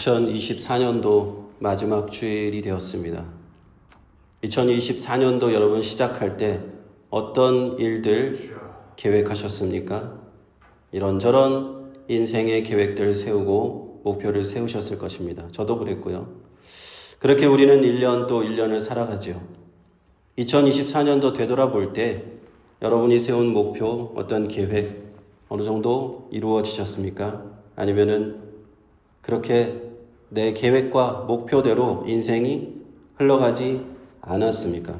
2024년도 마지막 주일이 되었습니다. 2024년도 여러분 시작할 때 어떤 일들 계획하셨습니까? 이런저런 인생의 계획들을 세우고 목표를 세우셨을 것입니다. 저도 그랬고요. 그렇게 우리는 1년 또 1년을 살아가죠. 2024년도 되돌아볼 때 여러분이 세운 목표, 어떤 계획 어느 정도 이루어지셨습니까? 아니면은 그렇게 내 계획과 목표대로 인생이 흘러가지 않았습니까?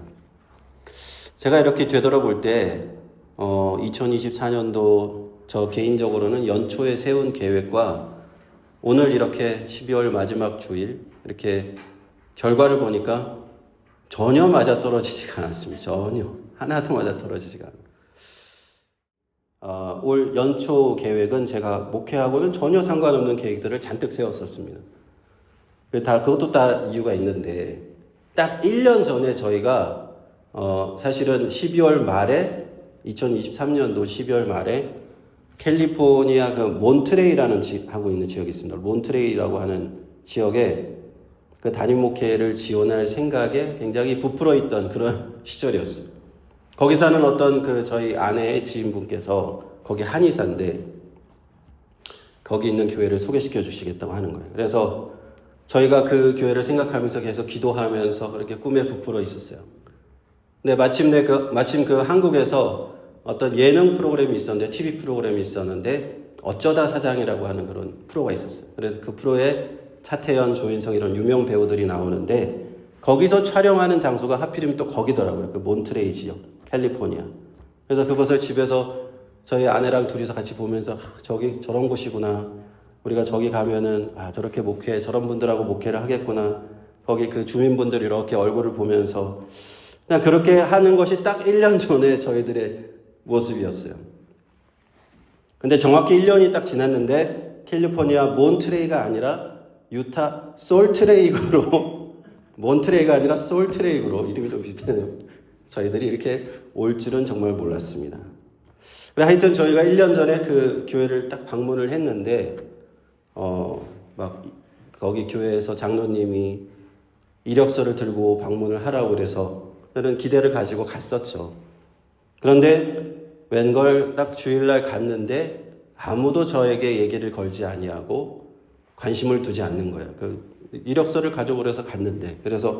제가 이렇게 되돌아볼 때 2024년도 저 개인적으로는 연초에 세운 계획과 오늘 이렇게 12월 마지막 주일 이렇게 결과를 보니까 전혀 맞아떨어지지가 않았습니다. 전혀 하나도 맞아떨어지지가 않아요. 올 연초 계획은 제가 목회하고는 전혀 상관없는 계획들을 잔뜩 세웠었습니다. 그것도 다 이유가 있는데 딱 1년 전에 저희가 사실은 12월 말에 2023년도 12월 말에 캘리포니아 그 몬트레이라는 하고 있는 지역이 있습니다. 몬트레이라고 하는 지역에 그 담임 목회를 지원할 생각에 굉장히 부풀어 있던 그런 시절이었어요. 거기 사는 어떤 저희 아내의 지인분께서 거기 한의사인데 거기 있는 교회를 소개시켜 주시겠다고 하는 거예요. 그래서 저희가 그 교회를 생각하면서 계속 기도하면서 그렇게 꿈에 부풀어 있었어요. 근데 마침 한국에서 어떤 예능 프로그램이 있었는데, TV 프로그램이 있었는데, 어쩌다 사장이라고 하는 그런 프로가 있었어요. 그래서 그 프로에 차태현, 조인성 이런 유명 배우들이 나오는데, 거기서 촬영하는 장소가 하필이면 또 거기더라고요. 그 몬트레이 지역, 캘리포니아. 그래서 그것을 집에서 저희 아내랑 둘이서 같이 보면서, 저기 저런 곳이구나. 우리가 저기 가면은 저렇게 저런 분들하고 목회를 하겠구나. 거기 그 주민분들 이렇게 얼굴을 보면서 그냥 그렇게 하는 것이 딱 1년 전에 저희들의 모습이었어요. 근데 정확히 1년이 딱 지났는데 캘리포니아 몬트레이가 아니라 유타 솔트레이크로 몬트레이가 아니라 솔트레이크로 이름이 좀 비슷해요. 저희들이 이렇게 올 줄은 정말 몰랐습니다. 하여튼 저희가 1년 전에 그 교회를 딱 방문을 했는데 거기 교회에서 장로님이 이력서를 들고 방문을 하라고 그래서 저는 기대를 가지고 갔었죠. 그런데 웬걸 딱 주일날 갔는데 아무도 저에게 얘기를 걸지 아니하고 관심을 두지 않는 거예요. 이력서를 가지고 그래서 갔는데 그래서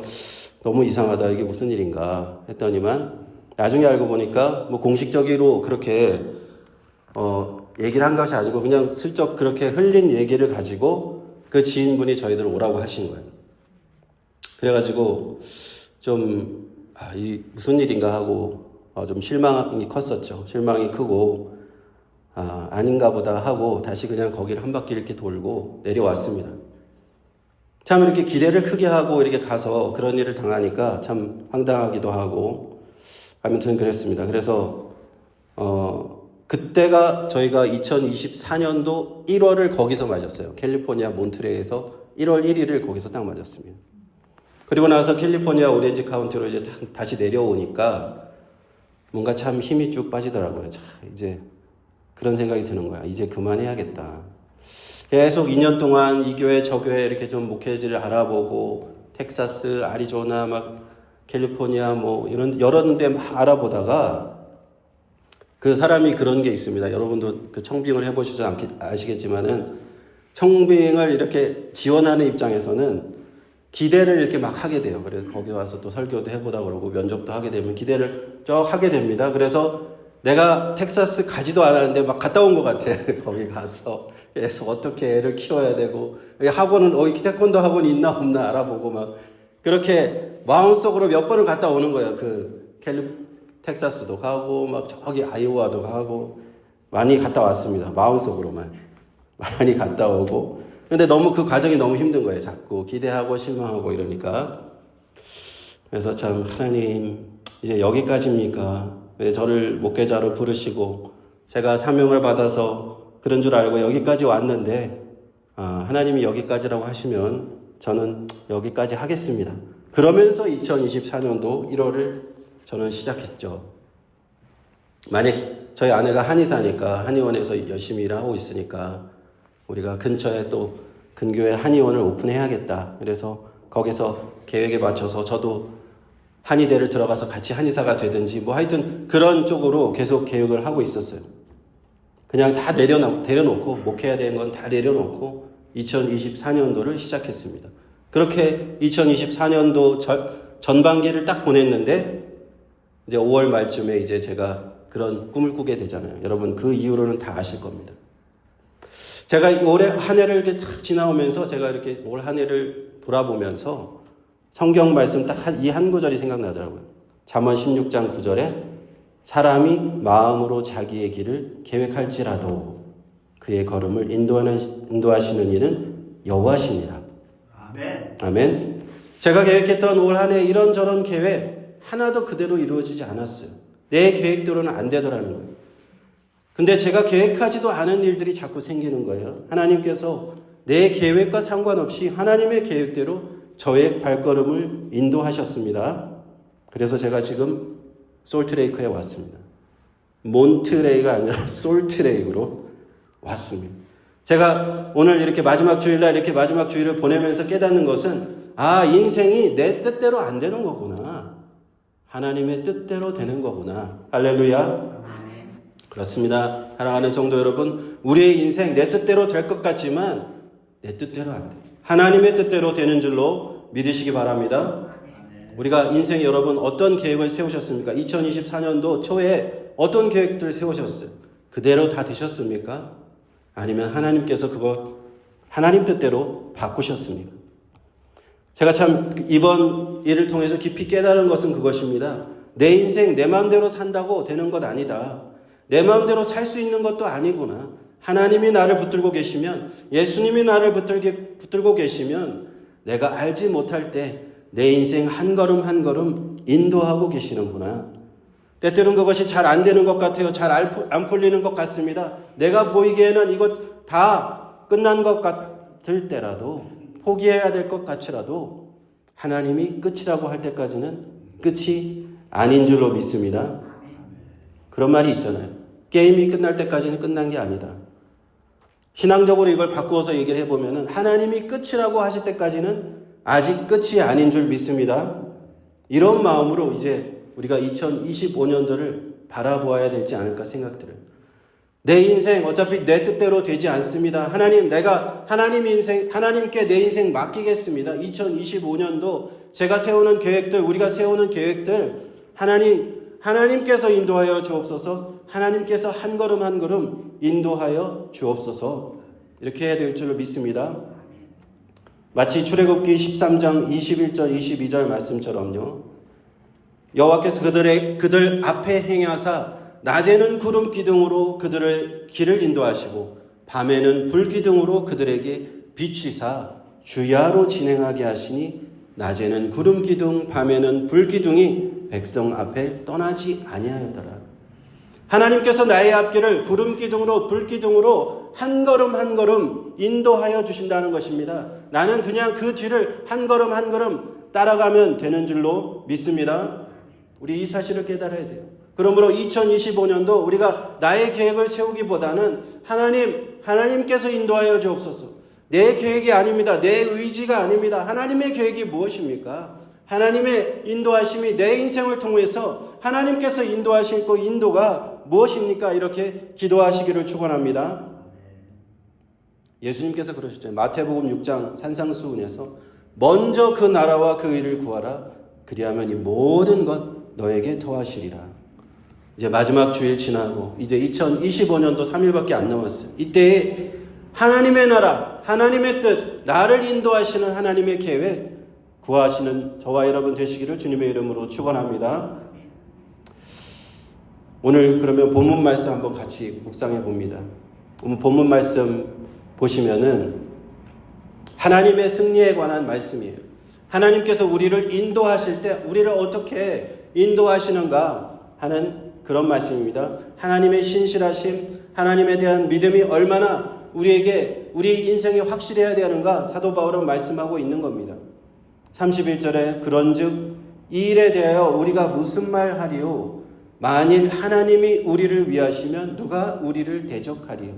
너무 이상하다. 이게 무슨 일인가 했더니만 나중에 알고 보니까 공식적으로 그렇게 얘기를 한 것이 아니고 그냥 슬쩍 그렇게 흘린 얘기를 가지고 그 지인분이 저희들 오라고 하신 거예요. 그래가지고 무슨 일인가 하고 좀 실망이 컸었죠. 실망이 크고 아닌가 보다 하고 다시 그냥 거기를 한 바퀴 이렇게 돌고 내려왔습니다. 참 이렇게 기대를 크게 하고 이렇게 가서 그런 일을 당하니까 참 황당하기도 하고 아무튼 그랬습니다. 그래서 그때가 저희가 2024년도 1월을 거기서 맞았어요. 캘리포니아 몬트레이에서 1월 1일을 거기서 딱 맞았습니다. 그리고 나서 캘리포니아 오렌지 카운티로 이제 다시 내려오니까 뭔가 참 힘이 쭉 빠지더라고요. 이제 그런 생각이 드는 거야. 이제 그만해야겠다. 계속 2년 동안 이 교회 저 교회 이렇게 좀 목회지를 알아보고 텍사스, 아리조나 캘리포니아 이런 여러 군데 알아보다가 그 사람이 그런 게 있습니다. 여러분도 그 청빙을 해보시지 아시겠지만은 청빙을 이렇게 지원하는 입장에서는 기대를 이렇게 막 하게 돼요. 그래서 거기 와서 또 설교도 해보다 그러고 면접도 하게 되면 기대를 쭉 하게 됩니다. 그래서 내가 텍사스 가지도 않았는데 막 갔다 온 것 같아. 거기 가서 계속 어떻게 애를 키워야 되고 학원은 태권도 학원이 있나 없나 알아보고 그렇게 마음속으로 몇 번을 갔다 오는 거예요. 텍사스도 가고 저기 아이오와도 가고 많이 갔다 왔습니다. 마음속으로만 많이 갔다 오고 근데 너무 그 과정이 너무 힘든 거예요. 자꾸 기대하고 실망하고 이러니까 그래서 참 하나님 이제 여기까지입니까? 왜 저를 목회자로 부르시고 제가 사명을 받아서 그런 줄 알고 여기까지 왔는데 하나님이 여기까지라고 하시면 저는 여기까지 하겠습니다. 그러면서 2024년도 1월을 저는 시작했죠. 만약 저희 아내가 한의사니까 한의원에서 열심히 일하고 있으니까 우리가 근처에 또 근교에 한의원을 오픈해야겠다. 그래서 거기서 계획에 맞춰서 저도 한의대를 들어가서 같이 한의사가 되든지 뭐 하여튼 그런 쪽으로 계속 계획을 하고 있었어요. 그냥 다 내려놓고 목회해야 되는 건 다 내려놓고 2024년도를 시작했습니다. 그렇게 2024년도 전반기를 딱 보냈는데 이제 5월 말쯤에 이제 제가 그런 꿈을 꾸게 되잖아요. 여러분 그 이후로는 다 아실 겁니다. 제가 올해 한 해를 이렇게 쫙 지나오면서 제가 이렇게 올 한 해를 돌아보면서 성경 말씀 딱 이 한 구절이 생각나더라고요. 잠언 16장 9절에 사람이 마음으로 자기의 길을 계획할지라도 그의 걸음을 인도하시는 이는 여호와시니라. 아멘. 아멘. 제가 계획했던 올 한 해 이런저런 계획 하나도 그대로 이루어지지 않았어요. 내 계획대로는 안 되더라는 거예요. 근데 제가 계획하지도 않은 일들이 자꾸 생기는 거예요. 하나님께서 내 계획과 상관없이 하나님의 계획대로 저의 발걸음을 인도하셨습니다. 그래서 제가 지금 솔트레이크에 왔습니다. 몬트레이가 아니라 솔트레이크로 왔습니다. 제가 오늘 이렇게 마지막 주일날 이렇게 마지막 주일을 보내면서 깨닫는 것은 인생이 내 뜻대로 안 되는 거구나. 하나님의 뜻대로 되는 거구나. 할렐루야. 그렇습니다. 사랑하는 성도 여러분, 우리의 인생 내 뜻대로 될 것 같지만 내 뜻대로 안 돼. 하나님의 뜻대로 되는 줄로 믿으시기 바랍니다. 우리가 인생 여러분 어떤 계획을 세우셨습니까? 2024년도 초에 어떤 계획들을 세우셨어요? 그대로 다 되셨습니까? 아니면 하나님께서 그거 하나님 뜻대로 바꾸셨습니까? 제가 참 이번 일을 통해서 깊이 깨달은 것은 그것입니다. 내 인생 내 마음대로 산다고 되는 것 아니다. 내 마음대로 살 수 있는 것도 아니구나. 하나님이 나를 붙들고 계시면, 예수님이 나를 붙들고 계시면 내가 알지 못할 때 내 인생 한 걸음 한 걸음 인도하고 계시는구나. 때때로는 그것이 잘 안 되는 것 같아요. 잘 안 풀리는 것 같습니다. 내가 보이기에는 이것 다 끝난 것 같을 때라도, 포기해야 될 것 같이라도 하나님이 끝이라고 할 때까지는 끝이 아닌 줄로 믿습니다. 그런 말이 있잖아요. 게임이 끝날 때까지는 끝난 게 아니다. 신앙적으로 이걸 바꾸어서 얘기를 해보면 하나님이 끝이라고 하실 때까지는 아직 끝이 아닌 줄 믿습니다. 이런 마음으로 이제 우리가 2025년도를 바라보아야 되지 않을까 생각들어요. 내 인생 어차피 내 뜻대로 되지 않습니다. 내가 하나님께 내 인생 맡기겠습니다. 2025년도 제가 세우는 계획들, 우리가 세우는 계획들 하나님께서 인도하여 주옵소서. 하나님께서 한 걸음 한 걸음 인도하여 주옵소서. 이렇게 해야 될 줄로 믿습니다. 마치 출애굽기 13장 21절 22절 말씀처럼요. 여호와께서 그들 앞에 행하사 낮에는 구름 기둥으로 그들의 길을 인도하시고 밤에는 불 기둥으로 그들에게 비추사 주야로 진행하게 하시니 낮에는 구름 기둥 밤에는 불 기둥이 백성 앞에 떠나지 아니하였더라. 하나님께서 나의 앞길을 구름 기둥으로 불 기둥으로 한 걸음 한 걸음 인도하여 주신다는 것입니다. 나는 그냥 그 뒤를 한 걸음 한 걸음 따라가면 되는 줄로 믿습니다. 우리 이 사실을 깨달아야 돼요. 그러므로 2025년도 우리가 나의 계획을 세우기보다는 하나님께서 인도하여 주옵소서. 내 계획이 아닙니다. 내 의지가 아닙니다. 하나님의 계획이 무엇입니까? 하나님의 인도하심이 내 인생을 통해서 하나님께서 인도하실 그 인도가 무엇입니까? 이렇게 기도하시기를 축원합니다. 예수님께서 그러셨죠. 마태복음 6장 산상수훈에서 먼저 그 나라와 그 의를 구하라. 그리하면 이 모든 것 너에게 더하시리라. 이제 마지막 주일 지나고 이제 2025년도 3일밖에 안 남았어요. 이때에 하나님의 나라, 하나님의 뜻, 나를 인도하시는 하나님의 계획 구하시는 저와 여러분 되시기를 주님의 이름으로 축원합니다. 오늘 그러면 본문 말씀 한번 같이 묵상해 봅니다. 오늘 본문 말씀 보시면은 하나님의 승리에 관한 말씀이에요. 하나님께서 우리를 인도하실 때 우리를 어떻게 인도하시는가 하는 그런 말씀입니다. 하나님의 신실하심, 하나님에 대한 믿음이 얼마나 우리 인생에 확실해야 되는가 사도 바울은 말씀하고 있는 겁니다. 31절에 그런즉 이 일에 대하여 우리가 무슨 말 하리요? 만일 하나님이 우리를 위하시면 누가 우리를 대적하리요?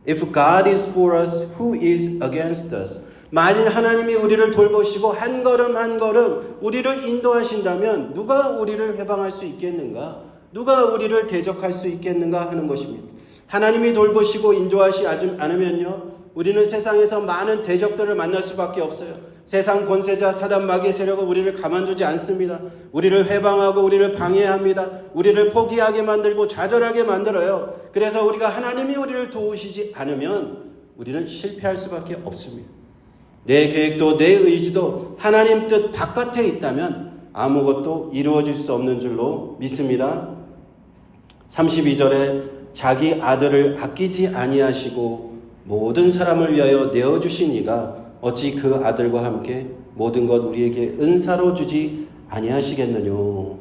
If God is for us, who is against us? 만일 하나님이 우리를 돌보시고 한 걸음 한 걸음 우리를 인도하신다면 누가 우리를 해방할 수 있겠는가? 누가 우리를 대적할 수 있겠는가 하는 것입니다. 하나님이 돌보시고 인도하시지 않으면요, 우리는 세상에서 많은 대적들을 만날 수밖에 없어요. 세상 권세자 사단 마귀의 세력은 우리를 가만두지 않습니다. 우리를 해방하고 우리를 방해합니다. 우리를 포기하게 만들고 좌절하게 만들어요. 그래서 우리가 하나님이 우리를 도우시지 않으면 우리는 실패할 수밖에 없습니다. 내 계획도 내 의지도 하나님 뜻 바깥에 있다면 아무것도 이루어질 수 없는 줄로 믿습니다. 32절에 자기 아들을 아끼지 아니하시고 모든 사람을 위하여 내어주신 이가 어찌 그 아들과 함께 모든 것 우리에게 은사로 주지 아니하시겠느뇨.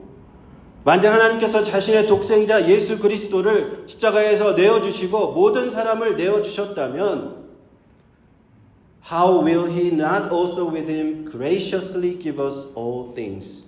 만약 하나님께서 자신의 독생자 예수 그리스도를 십자가에서 내어주시고 모든 사람을 내어주셨다면 How will he not also with him graciously give us all things?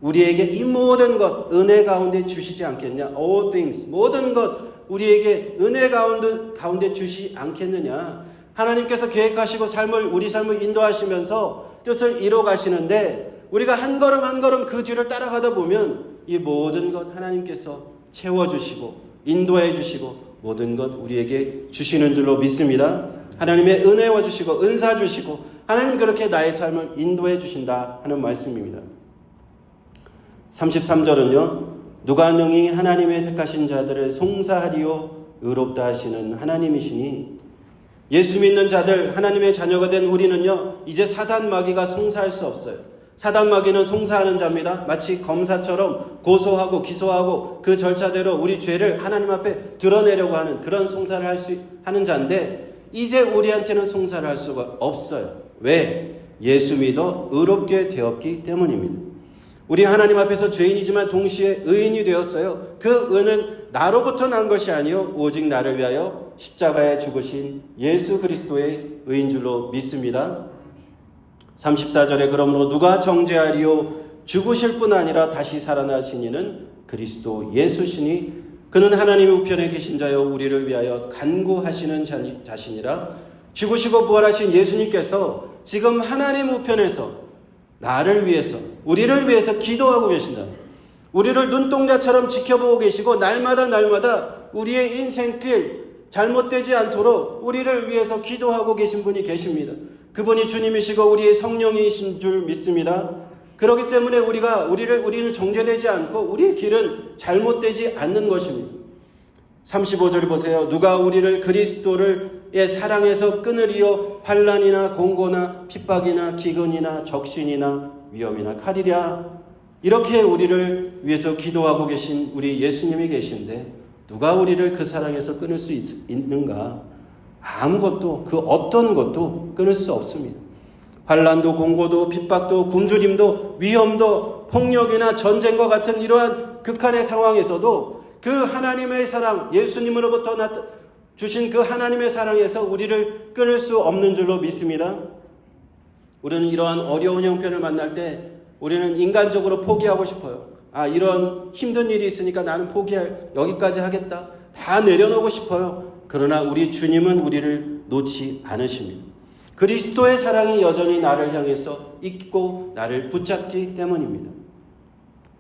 우리에게 이 모든 것 은혜 가운데 주시지 않겠냐? All things, 모든 것 우리에게 은혜 가운데 주시 않겠느냐? 하나님께서 계획하시고 우리 삶을 인도하시면서 뜻을 이뤄 가시는데 우리가 한 걸음 한 걸음 그 뒤를 따라가다 보면 이 모든 것 하나님께서 채워주시고 인도해 주시고 모든 것 우리에게 주시는 줄로 믿습니다. 하나님의 은혜와 주시고 은사 주시고 하나님 그렇게 나의 삶을 인도해 주신다 하는 말씀입니다. 33절은요. 누가 능히 하나님의 택하신 자들을 송사하리요 의롭다 하시는 하나님이시니 예수 믿는 자들 하나님의 자녀가 된 우리는요. 이제 사단 마귀가 송사할 수 없어요. 사단 마귀는 송사하는 자입니다. 마치 검사처럼 고소하고 기소하고 그 절차대로 우리 죄를 하나님 앞에 드러내려고 하는 그런 송사를 하는 자인데 이제 우리한테는 송사를 할 수가 없어요. 왜? 예수 믿어 의롭게 되었기 때문입니다. 우리 하나님 앞에서 죄인이지만 동시에 의인이 되었어요. 그 의는 나로부터 난 것이 아니요 오직 나를 위하여 십자가에 죽으신 예수 그리스도의 의인 줄로 믿습니다. 34절에 그러므로 누가 정죄하리요 죽으실 뿐 아니라 다시 살아나신 이는 그리스도 예수시니 그는 하나님 우편에 계신 자여 우리를 위하여 간구하시는 자신이라. 죽으시고 부활하신 예수님께서 지금 하나님 우편에서 나를 위해서 우리를 위해서 기도하고 계신다. 우리를 눈동자처럼 지켜보고 계시고 날마다 우리의 인생길 잘못되지 않도록 우리를 위해서 기도하고 계신 분이 계십니다. 그분이 주님이시고 우리의 성령이신 줄 믿습니다. 그렇기 때문에 우리는 정죄되지 않고 우리의 길은 잘못되지 않는 것입니다. 35절 보세요. 누가 우리를 그리스도의 사랑에서 끊으리요 환난이나 공고나 핍박이나 기근이나 적신이나 위험이나 칼이랴. 이렇게 우리를 위해서 기도하고 계신 우리 예수님이 계신데 누가 우리를 그 사랑에서 끊을 수 있는가? 아무것도 그 어떤 것도 끊을 수 없습니다. 환난도 공고도 핍박도 굶주림도 위험도 폭력이나 전쟁과 같은 이러한 극한의 상황에서도 그 하나님의 사랑 예수님으로부터 주신 그 하나님의 사랑에서 우리를 끊을 수 없는 줄로 믿습니다. 우리는 이러한 어려운 형편을 만날 때 우리는 인간적으로 포기하고 싶어요. 이런 힘든 일이 있으니까 나는 여기까지 하겠다. 다 내려놓고 싶어요. 그러나 우리 주님은 우리를 놓지 않으십니다. 그리스도의 사랑이 여전히 나를 향해서 있고 나를 붙잡기 때문입니다.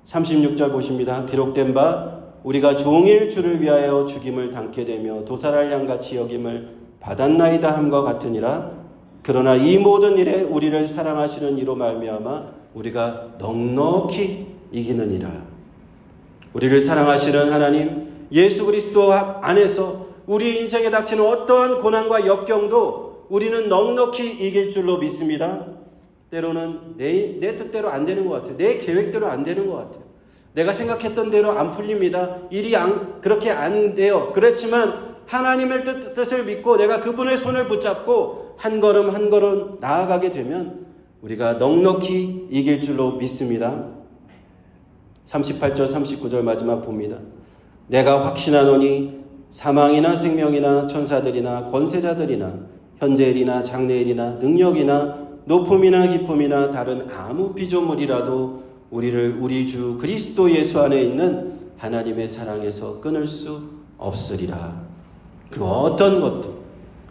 36절 보십니다. 기록된 바 우리가 종일 주를 위하여 죽임을 당케 되며 도살할 양같이 여김을 받았나이다 함과 같으니라. 그러나 이 모든 일에 우리를 사랑하시는 이로 말미암아 우리가 넉넉히 이기느니라. 우리를 사랑하시는 하나님 예수 그리스도 안에서 우리 인생에 닥치는 어떠한 고난과 역경도 우리는 넉넉히 이길 줄로 믿습니다. 때로는 내 뜻대로 안 되는 것 같아요. 내 계획대로 안 되는 것 같아요. 내가 생각했던 대로 안 풀립니다. 일이 그렇게 안 돼요. 그렇지만 하나님의 뜻을 믿고 내가 그분의 손을 붙잡고 한 걸음 한 걸음 나아가게 되면 우리가 넉넉히 이길 줄로 믿습니다. 38절 39절 마지막 봅니다. 내가 확신하노니 사망이나 생명이나 천사들이나 권세자들이나 현재일이나 장래일이나 능력이나 높음이나 깊음이나 다른 아무 피조물이라도 우리를 우리 주 그리스도 예수 안에 있는 하나님의 사랑에서 끊을 수 없으리라. 그 어떤 것도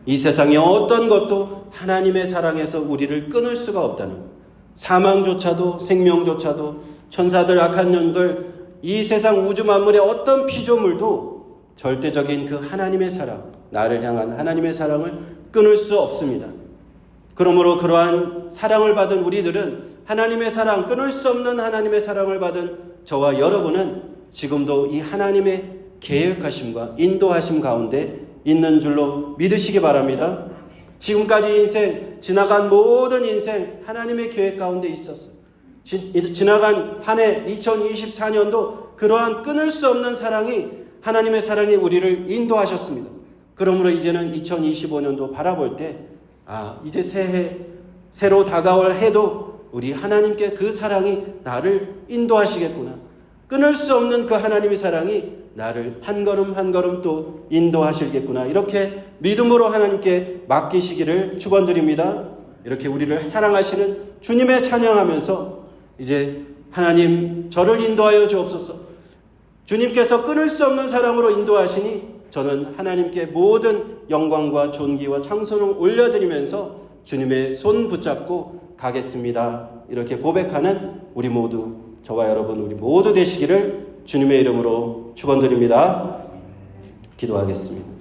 이 세상의 어떤 것도 하나님의 사랑에서 우리를 끊을 수가 없다는 것. 사망조차도 생명조차도 천사들 악한 년들 이 세상 우주 만물의 어떤 피조물도 절대적인 그 하나님의 사랑, 나를 향한 하나님의 사랑을 끊을 수 없습니다. 그러므로 그러한 사랑을 받은 우리들은 하나님의 사랑, 끊을 수 없는 하나님의 사랑을 받은 저와 여러분은 지금도 이 하나님의 계획하심과 인도하심 가운데 있는 줄로 믿으시기 바랍니다. 지금까지 인생, 지나간 모든 인생 하나님의 계획 가운데 있었어요. 지나간 한 해 2024년도 그러한 끊을 수 없는 사랑이 하나님의 사랑이 우리를 인도하셨습니다. 그러므로 이제는 2025년도 바라볼 때 이제 새해 새로 다가올 해도 우리 하나님께 그 사랑이 나를 인도하시겠구나. 끊을 수 없는 그 하나님의 사랑이 나를 한 걸음 한 걸음 또 인도하시겠구나. 이렇게 믿음으로 하나님께 맡기시기를 축원드립니다. 이렇게 우리를 사랑하시는 주님의 찬양하면서 이제 하나님 저를 인도하여 주옵소서. 주님께서 끊을 수 없는 사랑으로 인도하시니 저는 하나님께 모든 영광과 존귀와 찬송을 올려드리면서 주님의 손 붙잡고 가겠습니다. 이렇게 고백하는 우리 모두, 저와 여러분 우리 모두 되시기를 주님의 이름으로 축원드립니다. 기도하겠습니다.